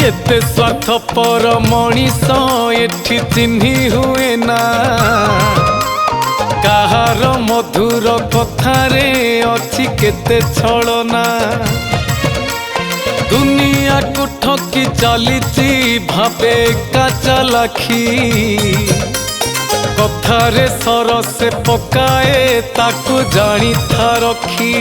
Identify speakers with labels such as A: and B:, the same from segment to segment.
A: एते स्वार्थपर मनीष एठी चिन्ही हुए ना कहार मधुर कथारे अछि केते छलना दुनिया को ठकी चलीची भावे का चालाखी कथारे सरसे पकाए ताकू जानी था रखी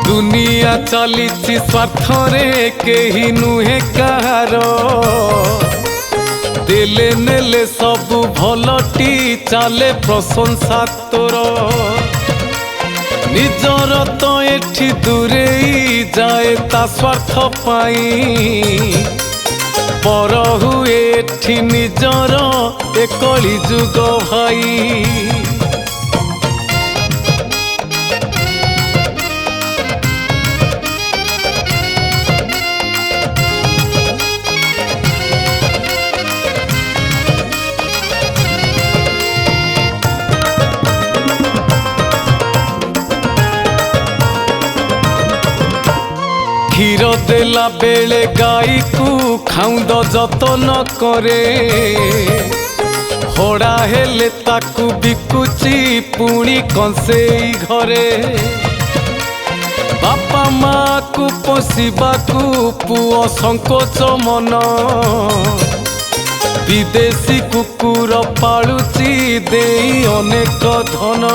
A: दुनिया चलीची स्वार्थरे केही नुहे कहार देले नेले सबु भलटी चाले प्रशंसा तोर निजर तो एठी दूरे जाए ता स्वार्थ पाई पर हुए एठी निजर एकली जुग भाई क्षीर देला बेले गाई को खाउंद जतन करे हड़ा हेले ताकू बिकुची पुणी कंसेई घरे बापा माँ को पोषिबाकू पुओ संकोच मन विदेशी कुकुर पालुची देई अनेक धन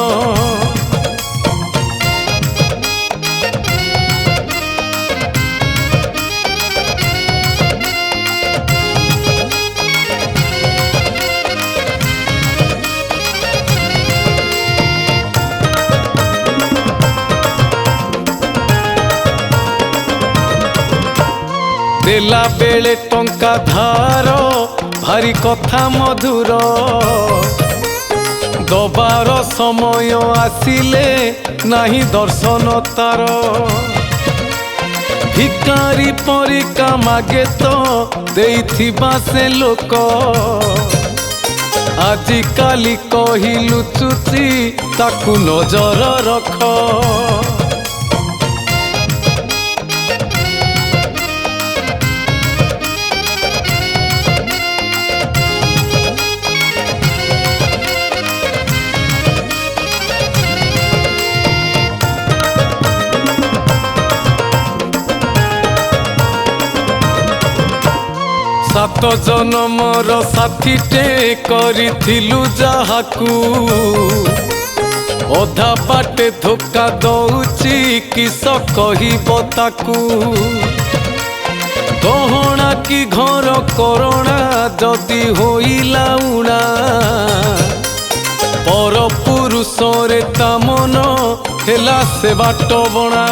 A: देला बेले टंका धार भारी कथा मधुर दबार समय आसिले नाही दर्शन तार भिकारी परिका मागे तो देइथिबा से लोक आजि काली कही लुचुची ताकू नजर रख सात जनमर साथीटे करिथिलु जाहाकू अधा बाटे धोखा दउची किस कहिबो ताकू गहना की घर करोना जदि होइला उणा पर पुरुषरे ता मन हेला से बाट बणा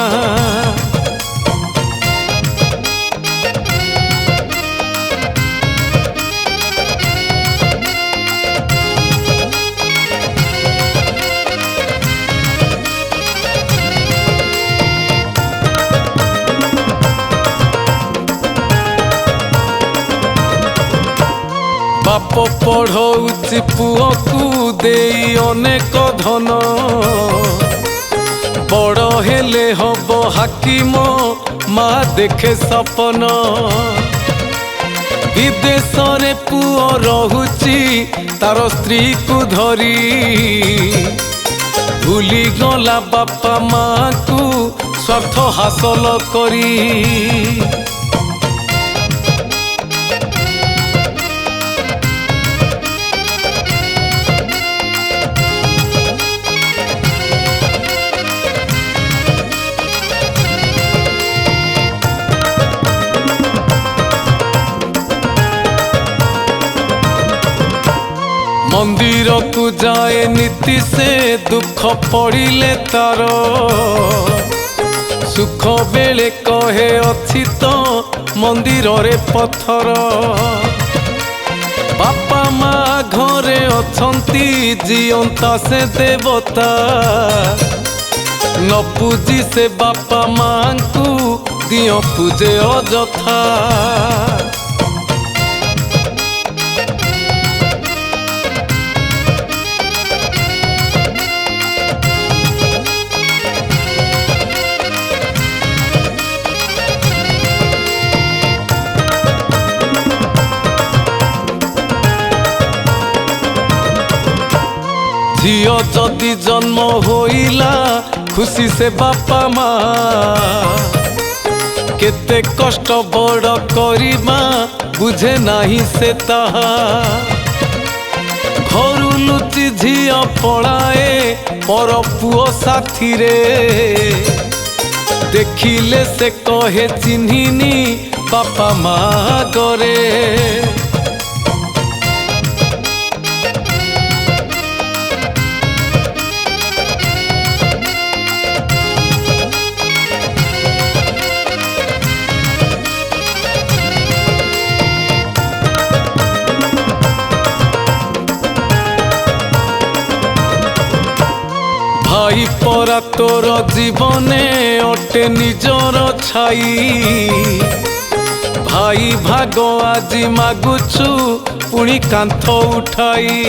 A: बाप पढ़ौची पुओ को देई अनेक धन बड़ हेले हब हाकिम माँ देखे सपन विदेश रे पुओ रहुची तार स्त्री को धरी भूली गला बापा माँ को स्वार्थ हासिल करी मंदिर को जाए नीति से दुख पड़िले तार सुख बेले कहे अछि तो मंदिर रे पत्थर बापा माँ घरे अछंती जियंता से देवता न पूजी से बापा माँ को दियो पूजे अजथा। झियो जदि जन्म होइला खुशी से बापा माँ केते कष्ट बड़ करिमा बुझे नाही से ताहा। घरु लुचि झियो पलाए पर पुओ साथी रे देखिले से कहे चिन्हिनी बापा माँ करे। भाई परा तोर जीवने अटे निजर छाई। भाई भाग आज मागुछु पुणी कांथ उठाई।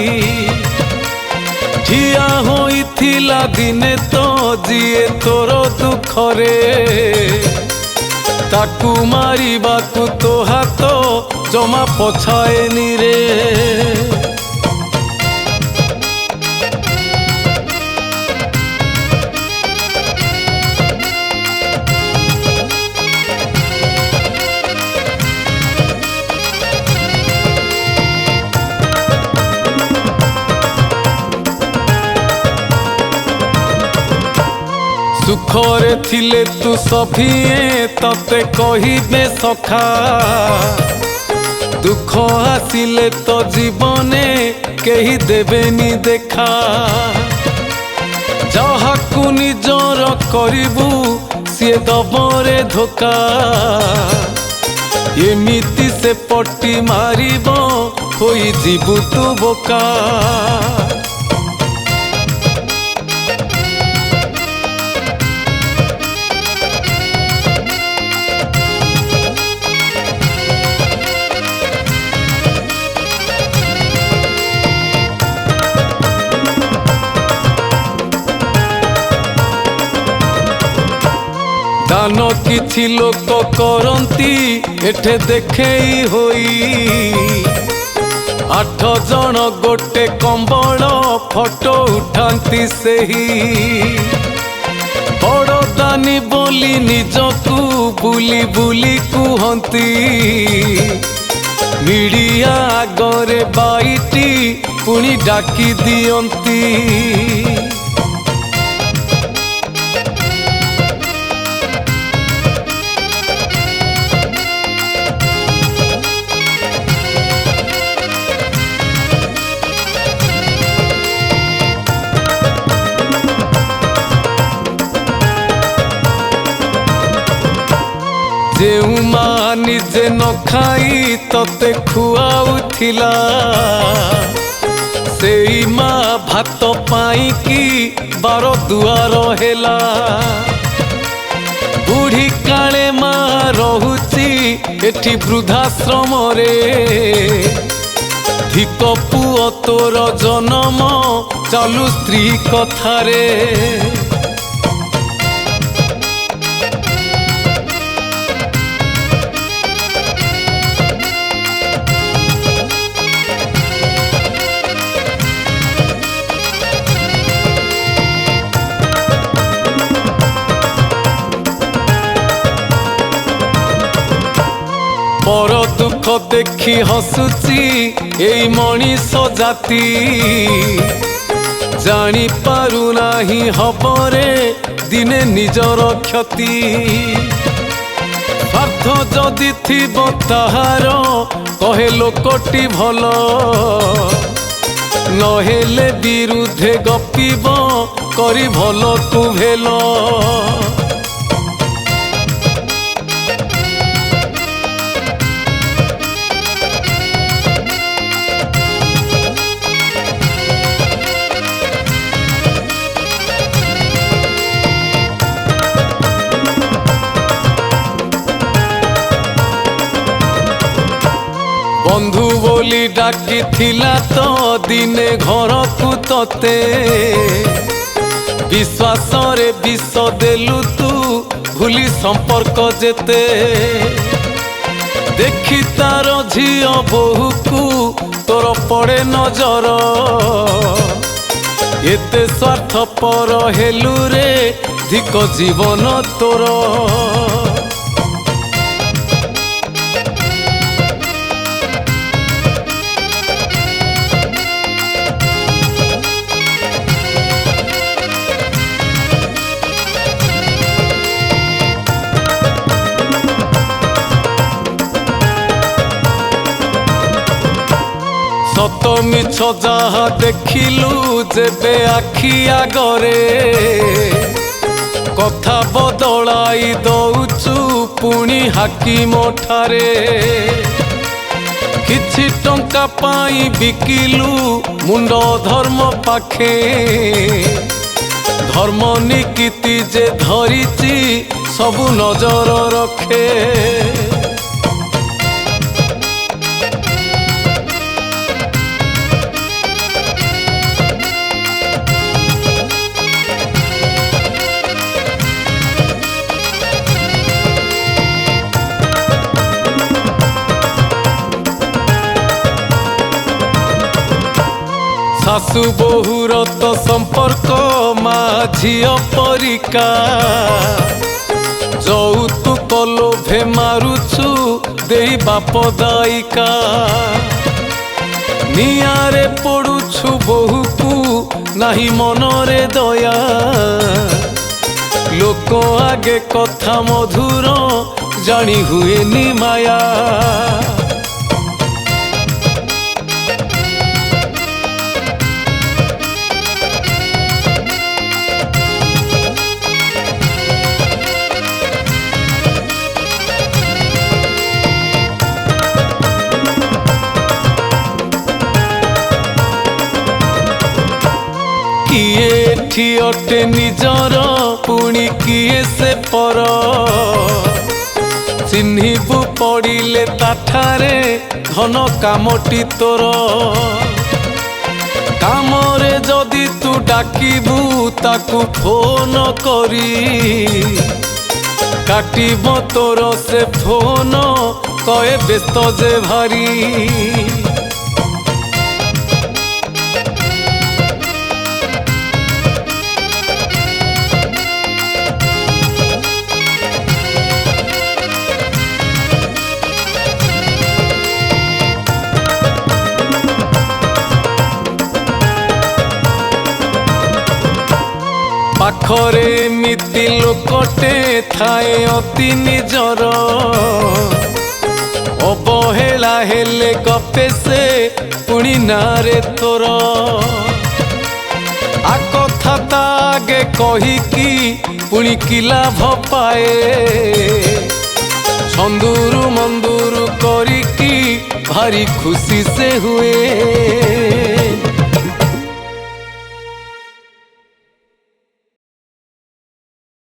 A: ठिया होइथिला दिने तो जिए तोर दुखरे ताकू मारिबाकू तो हाथ जमा पछाएनी रे। सुखरे थिले तू सभिए तते कहिबे सखा। दुख आसिले तो जीवने केही देबेनी देखा। जहाकू निजर करिबू सिए दबरे धोखा। एमिति से पट्टी मारिबो होई जीवू तू बोका। दान किछि लोक करंती एठे देखेई होई। 8 जन गोटे कंबल फोटो उठांती सेही। बड़ दानी बोली निजकू बुली बुली कुहंती। मीडिया आगरे बाईटी पुणी डाकी दियंती। जेउ माँ निजे न खाई तते खुआउथिला। सेई माँ भात पाई की बार दुआर हेला। बुढ़ी काले माँ रहुची एठी वृद्धाश्रम रे। धिक पुओ तोर जन्म चालू स्त्री कथारे। पर दुख देखी हसुची एई मनीष जाति। जानी पारु नाही हबरे दिने निजर क्षति। स्वार्थ जदि थिबो ताहार कहे लोकटी भल। नहेले विरुद्धे गपिब करी भल तू भेल। बंधु बोली डाकी थिला तो दिने घर को तते विश्वास रे विष देलु तू भूली संपर्क जेते देखी तार झियो बहु को तोर पड़े नजर एते स्वार्थपर हेलु रे धिक जीवन तोर सत मिछ जहा देखिलु जेबे आखि आगरे कथा बदलाई दौचु पुणी हाकिम ठारे किछि टंका पाई बिकिलु मुंड धर्म पाखे धर्म निकीति जे धरिची सबु नजर रखे सासु बहुर तो संपर्क माझियो परिका যৌতুক লোভে মারুছু দেই বাপ দায়িকা নিয়ারে পড়ুছু বহুকু নাহি মনরে দয়া লোক আগে কথা মধুর জানি হুয়েনি মায়া किए एठी अटे निजर पुणी किए से पर चिन्हिबु पड़िले ताठारे धन कामटी तोर कामरे जदि तू डाकिबु ताकू फोन करी काटिब तोर से फोन कहे व्यस्त जे भारी पाखरे एमिति लोकटे थाए अति निजर अवहेला हेले गपे से पुणी नारे तोर आ कथा तागे कहिकी पुणी कि लाभ पाए छंदुरु मंदुरु करिकी भारी खुशी से हुए।